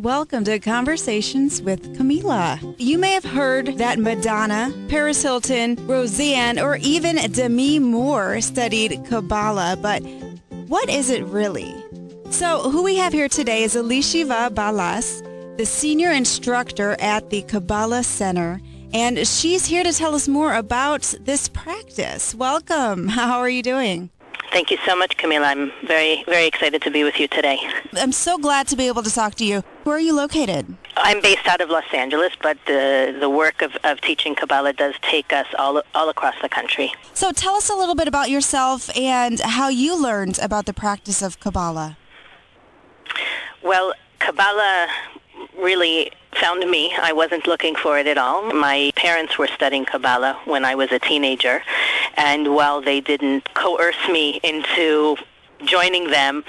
Welcome to Conversations with Camila. You may have heard that Madonna, Paris Hilton, Roseanne, or even Demi Moore studied Kabbalah, but what is it really? So who we have here today is Elishiva Balas, the senior instructor at the Kabbalah Center, and she's here to tell us more about this practice. Welcome. How are you doing? Thank you so much, Camila. I'm very, very excited to be with you today. I'm so glad to be able to talk to you. Where are you located? I'm based out of Los Angeles, but the work of teaching Kabbalah does take us all across the country. So tell us a little bit about yourself and how you learned about the practice of Kabbalah. Well, Kabbalah really found me. I wasn't looking for it at all. My parents were studying Kabbalah when I was a teenager, and while they didn't coerce me into joining them,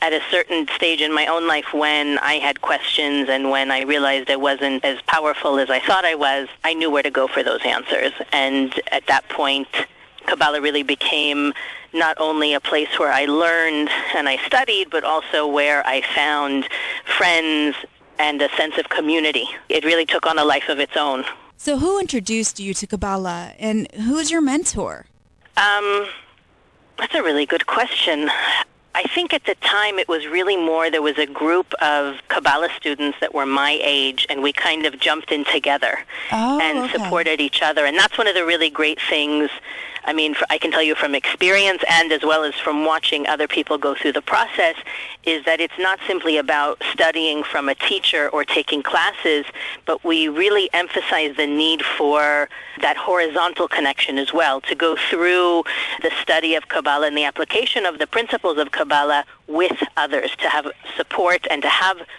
at a certain stage in my own life when I had questions and when I realized I wasn't as powerful as I thought I was, I knew where to go for those answers. And at that point, Kabbalah really became not only a place where I learned and I studied, but also where I found friends and a sense of community. It really took on a life of its own. So who introduced you to Kabbalah, and who's your mentor? That's a really good question. I think at the time it was really more, there was a group of Kabbalah students that were my age, and we kind of jumped in together and supported each other. And that's one of the really great things, I mean, I can tell you from experience and as well as from watching other people go through the process, is that it's not simply about studying from a teacher or taking classes, but we really emphasize the need for that horizontal connection as well, to go through the study of Kabbalah and the application of the principles of Kabbalah with others, to have support and to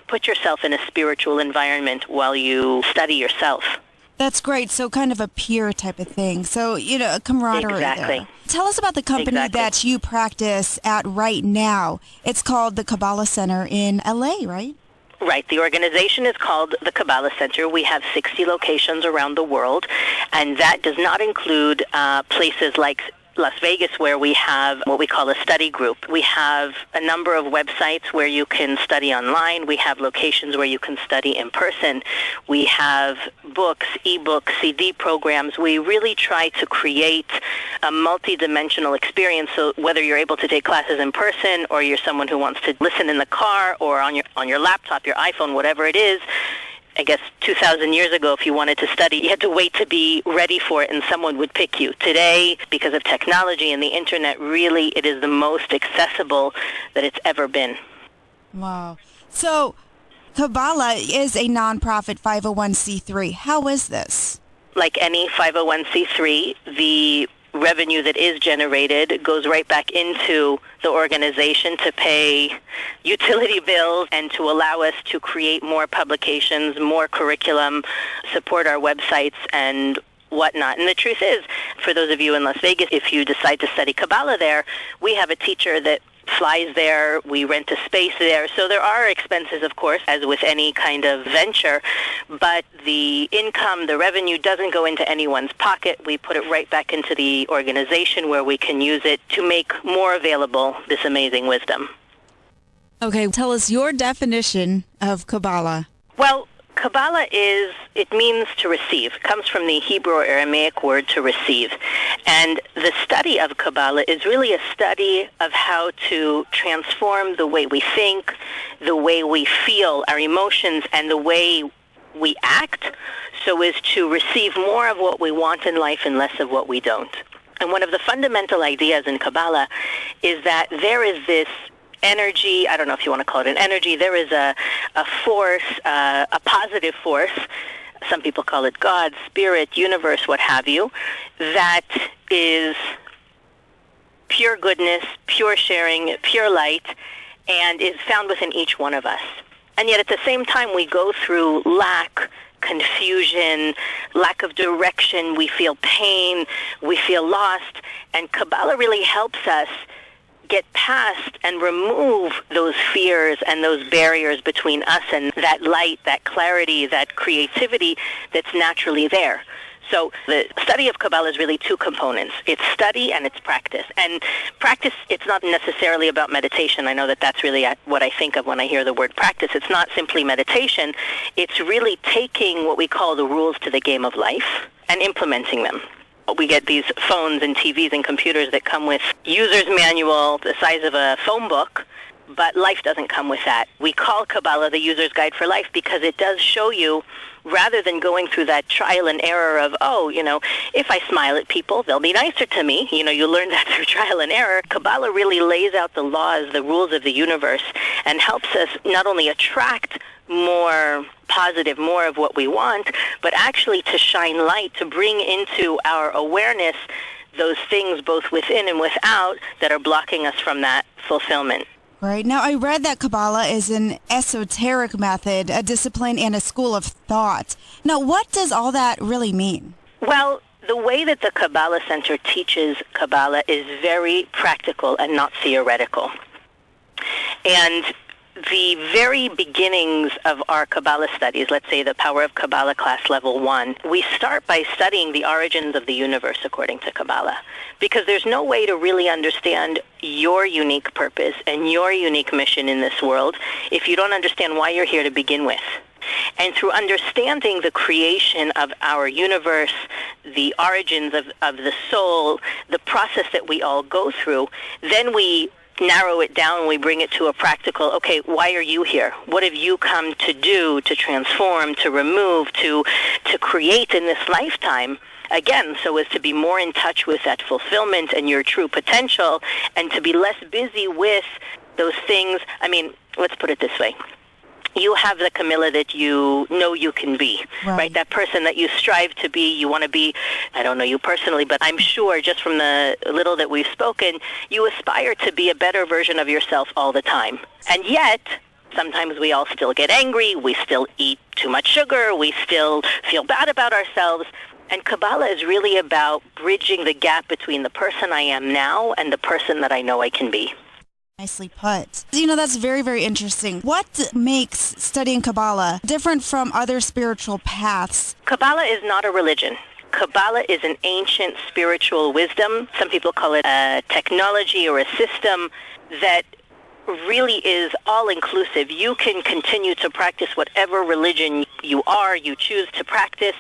put yourself in a spiritual environment while you study yourself. That's great. So kind of a peer type of thing. So, a camaraderie Exactly. there. Tell us about the company that you practice at right now. It's called the Kabbalah Center in LA, right? Right. The organization is called the Kabbalah Center. We have 60 locations around the world, and that does not include places like Las Vegas, where we have what we call a study group. We have a number of websites where you can study online. We have locations where you can study in person. We have books, e-books, CD programs. We really try to create a multi-dimensional experience, so whether you're able to take classes in person or you're someone who wants to listen in the car or on your laptop, your iPhone, whatever it is. I guess 2,000 years ago, if you wanted to study, you had to wait to be ready for it and someone would pick you. Today, because of technology and the internet, really it is the most accessible that it's ever been. Wow. So Kabbalah is a nonprofit 501c3. How is this? Like any 501c3, the revenue that is generated goes right back into the organization to pay utility bills and to allow us to create more publications, more curriculum, support our websites and whatnot. And the truth is, for those of you in Las Vegas, if you decide to study Kabbalah there, we have a teacher that flies there, we rent a space there. So there are expenses, of course, as with any kind of venture, but the income, the revenue doesn't go into anyone's pocket. We put it right back into the organization where we can use it to make more available this amazing wisdom. Okay, tell us your definition of Kabbalah. Well, Kabbalah it means to receive. It comes from the Hebrew or Aramaic word to receive. And the study of Kabbalah is really a study of how to transform the way we think, the way we feel, our emotions, and the way we act, so as to receive more of what we want in life and less of what we don't. And one of the fundamental ideas in Kabbalah is that there is this energy, I don't know if you want to call it an energy, there is a force, a positive force, some people call it God, spirit, universe, what have you, that is pure goodness, pure sharing, pure light, and is found within each one of us. And yet at the same time we go through lack, confusion, lack of direction, we feel pain, we feel lost, and Kabbalah really helps us get past and remove those fears and those barriers between us and that light, that clarity, that creativity that's naturally there. So the study of Kabbalah is really two components. It's study and it's practice. And practice, it's not necessarily about meditation. I know that that's really what I think of when I hear the word practice. It's not simply meditation. It's really taking what we call the rules to the game of life and implementing them. We get these phones and TVs and computers that come with user's manual the size of a phone book, but life doesn't come with that. We call Kabbalah the user's guide for life because it does show you, rather than going through that trial and error of, if I smile at people, they'll be nicer to me. You learn that through trial and error. Kabbalah really lays out the laws, the rules of the universe, and helps us not only attract more positive, more of what we want, but actually to shine light, to bring into our awareness those things both within and without that are blocking us from that fulfillment. Right. Now, I read that Kabbalah is an esoteric method, a discipline, and a school of thought. Now, what does all that really mean? Well, the way that the Kabbalah Center teaches Kabbalah is very practical and not theoretical. And the very beginnings of our Kabbalah studies, let's say the Power of Kabbalah class level 1, we start by studying the origins of the universe according to Kabbalah. Because there's no way to really understand your unique purpose and your unique mission in this world if you don't understand why you're here to begin with. And through understanding the creation of our universe, the origins of the soul, the process that we all go through, then we narrow it down, we bring it to a practical, okay, why are you here? What have you come to do, to transform, to remove, to create in this lifetime? Again, so as to be more in touch with that fulfillment and your true potential, and to be less busy with those things. I mean, let's put it this way. You have the Camilla that you know you can be, right? That person that you strive to be, you want to be. I don't know you personally, but I'm sure just from the little that we've spoken, you aspire to be a better version of yourself all the time. And yet, sometimes we all still get angry, we still eat too much sugar, we still feel bad about ourselves. And Kabbalah is really about bridging the gap between the person I am now and the person that I know I can be. Nicely put. That's very, very interesting. What makes studying Kabbalah different from other spiritual paths? Kabbalah is not a religion. Kabbalah is an ancient spiritual wisdom. Some people call it a technology or a system that really is all-inclusive. You can continue to practice whatever religion you choose to practice,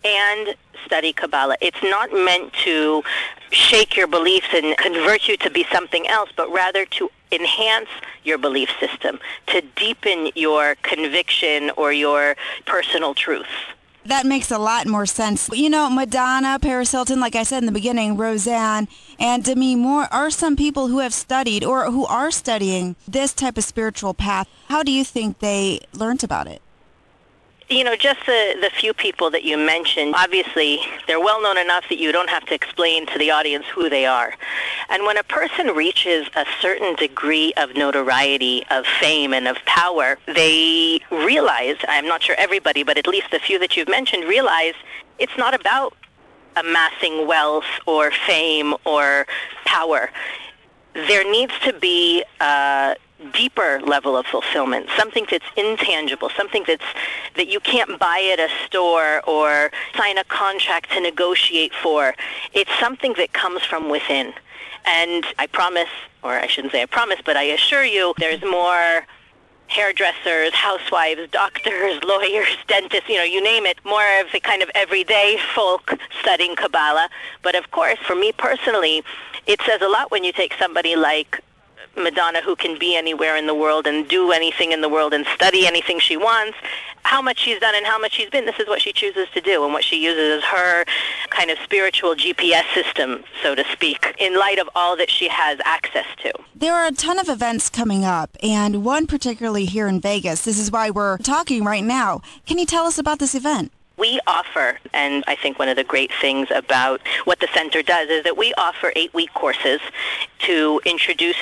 and study Kabbalah. It's not meant to shake your beliefs and convert you to be something else, but rather to enhance your belief system, to deepen your conviction or your personal truth. That makes a lot more sense. Madonna, Paris Hilton, like I said in the beginning, Roseanne, and Demi Moore are some people who have studied or who are studying this type of spiritual path. How do you think they learned about it? Just the few people that you mentioned, obviously, they're well known enough that you don't have to explain to the audience who they are. And when a person reaches a certain degree of notoriety, of fame, and of power, they realize, I'm not sure everybody, but at least the few that you've mentioned realize it's not about amassing wealth or fame or power. There needs to be a deeper level of fulfillment, something that's intangible, something that you can't buy at a store or sign a contract to negotiate for. It's something that comes from within. And I promise, or I shouldn't say I promise, but I assure you there's more hairdressers, housewives, doctors, lawyers, dentists, you name it, more of the kind of everyday folk studying Kabbalah. But of course, for me personally, it says a lot when you take somebody like Madonna, who can be anywhere in the world and do anything in the world and study anything she wants, how much she's done and how much she's been. This is what she chooses to do and what she uses as her kind of spiritual GPS system, so to speak, in light of all that she has access to. There are a ton of events coming up, and one particularly here in Vegas. This is why we're talking right now. Can you tell us about this event? We offer, and I think one of the great things about what the center does is that we offer 8-week courses to introduce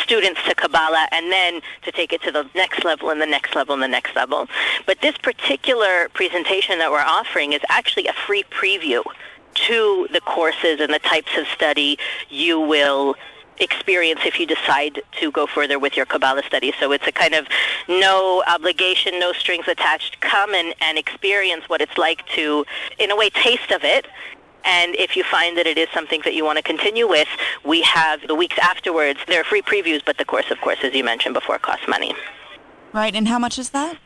students to Kabbalah and then to take it to the next level and the next level and the next level. But this particular presentation that we're offering is actually a free preview to the courses and the types of study you will experience if you decide to go further with your Kabbalah study. So it's a kind of no obligation, no strings attached. Come and experience what it's like to, in a way, taste of it. And if you find that it is something that you want to continue with, we have the weeks afterwards. There are free previews, but the course, of course, as you mentioned before, costs money. Right, and how much is that?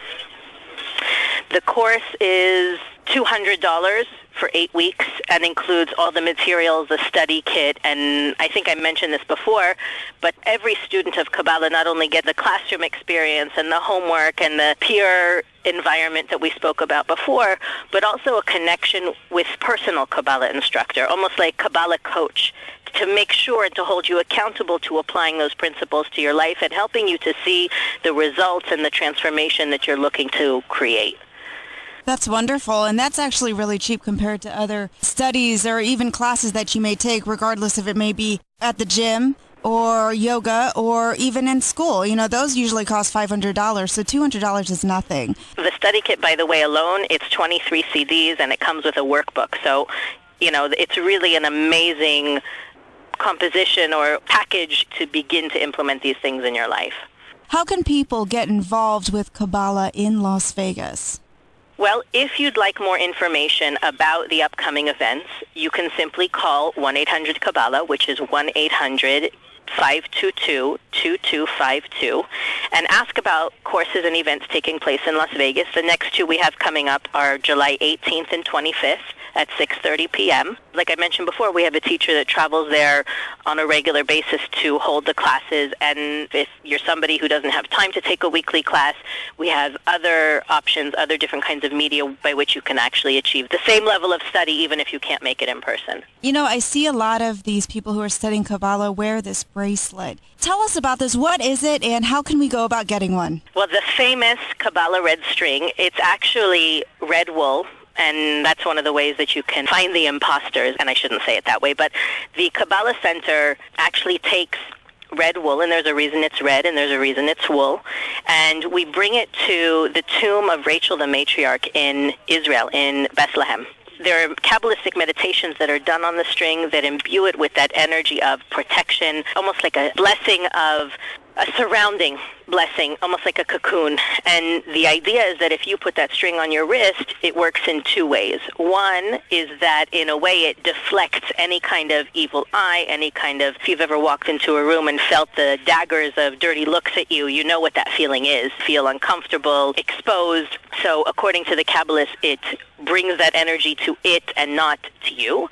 The course is $200 for 8 weeks and includes all the materials, the study kit, and I think I mentioned this before, but every student of Kabbalah not only get the classroom experience and the homework and the peer environment that we spoke about before, but also a connection with personal Kabbalah instructor, almost like Kabbalah coach, to make sure and to hold you accountable to applying those principles to your life and helping you to see the results and the transformation that you're looking to create. That's wonderful, and that's actually really cheap compared to other studies or even classes that you may take, regardless if it may be at the gym or yoga or even in school. You know, those usually cost $500, so $200 is nothing. The study kit, by the way, alone, it's 23 CDs, and it comes with a workbook. So, you know, it's really an amazing composition or package to begin to implement these things in your life. How can people get involved with Kabbalah in Las Vegas? Well, if you'd like more information about the upcoming events, you can simply call 1-800-KABBALAH, which is 1-800-522-2252, and ask about courses and events taking place in Las Vegas. The next two we have coming up are July 18th and 25th at 6:30 p.m. Like I mentioned before, we have a teacher that travels there on a regular basis to hold the classes, and if you're somebody who doesn't have time to take a weekly class, we have other options, other different kinds of media by which you can actually achieve the same level of study even if you can't make it in person. You know, I see a lot of these people who are studying Kabbalah wear this bracelet. Tell us about this. What is it, and how can we go about getting one? Well, the famous Kabbalah red string, it's actually red wool, and that's one of the ways that you can find the imposters, and I shouldn't say it that way, but the Kabbalah Center actually takes red wool, and there's a reason it's red, and there's a reason it's wool, and we bring it to the tomb of Rachel the matriarch in Israel, in Bethlehem. There are Kabbalistic meditations that are done on the string that imbue it with that energy of protection, almost like a blessing of a surrounding blessing, almost like a cocoon. And the idea is that if you put that string on your wrist, it works in two ways. One is that in a way it deflects any kind of evil eye, any kind of, if you've ever walked into a room and felt the daggers of dirty looks at you, you know what that feeling is. Feel uncomfortable, exposed. So according to the Kabbalists, it brings that energy to it and not to you.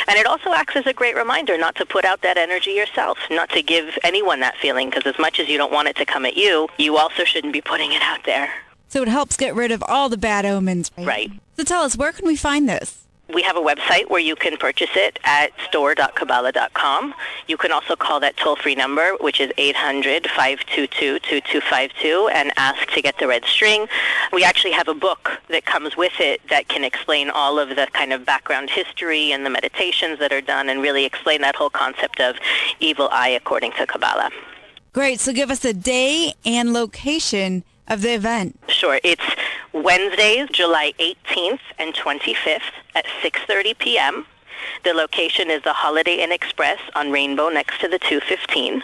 And it also acts as a great reminder not to put out that energy yourself, not to give anyone that feeling, because as much as you don't want it to come at you, you also shouldn't be putting it out there. So it helps get rid of all the bad omens, right? Right. So tell us, where can we find this? We have a website where you can purchase it at store.kabbalah.com. You can also call that toll-free number, which is 800-522-2252, and ask to get the red string. We actually have a book that comes with it that can explain all of the kind of background history and the meditations that are done and really explain that whole concept of evil eye according to Kabbalah. Great. So give us a day and location of the event. Sure. It's Wednesdays, July 18th and 25th at 6:30 p.m. The location is the Holiday Inn Express on Rainbow next to the 215.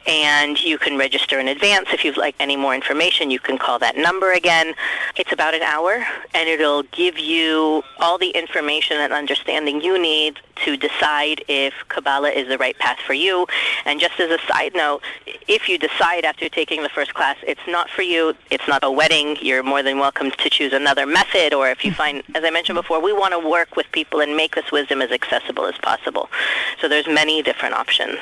And you can register in advance. If you'd like any more information, you can call that number again. It's about an hour, and it'll give you all the information and understanding you need to decide if Kabbalah is the right path for you. And just as a side note, if you decide after taking the first class it's not for you, it's not a wedding, you're more than welcome to choose another method. Or if you find, as I mentioned before, we want to work with people and make this wisdom as accessible as possible. So there's many different options.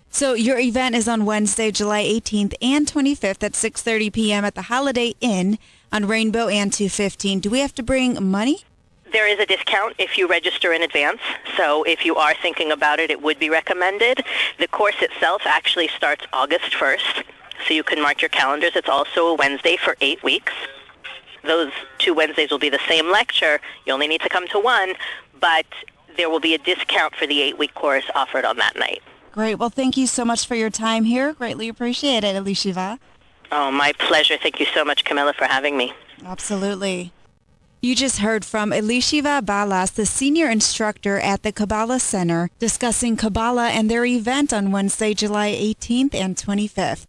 So your event is on Wednesday, July 18th and 25th at 6:30 p.m. at the Holiday Inn on Rainbow and 215. Do we have to bring money? There is a discount if you register in advance, so if you are thinking about it, it would be recommended. The course itself actually starts August 1st, so you can mark your calendars. It's also a Wednesday for 8 weeks. Those 2 Wednesdays will be the same lecture. You only need to come to one, but there will be a discount for the 8-week course offered on that night. Great. Well, thank you so much for your time here. Greatly appreciate it, Elishiva. Oh, my pleasure. Thank you so much, Camilla, for having me. Absolutely. You just heard from Elishiva Balas, the senior instructor at the Kabbalah Center, discussing Kabbalah and their event on Wednesday, July 18th and 25th.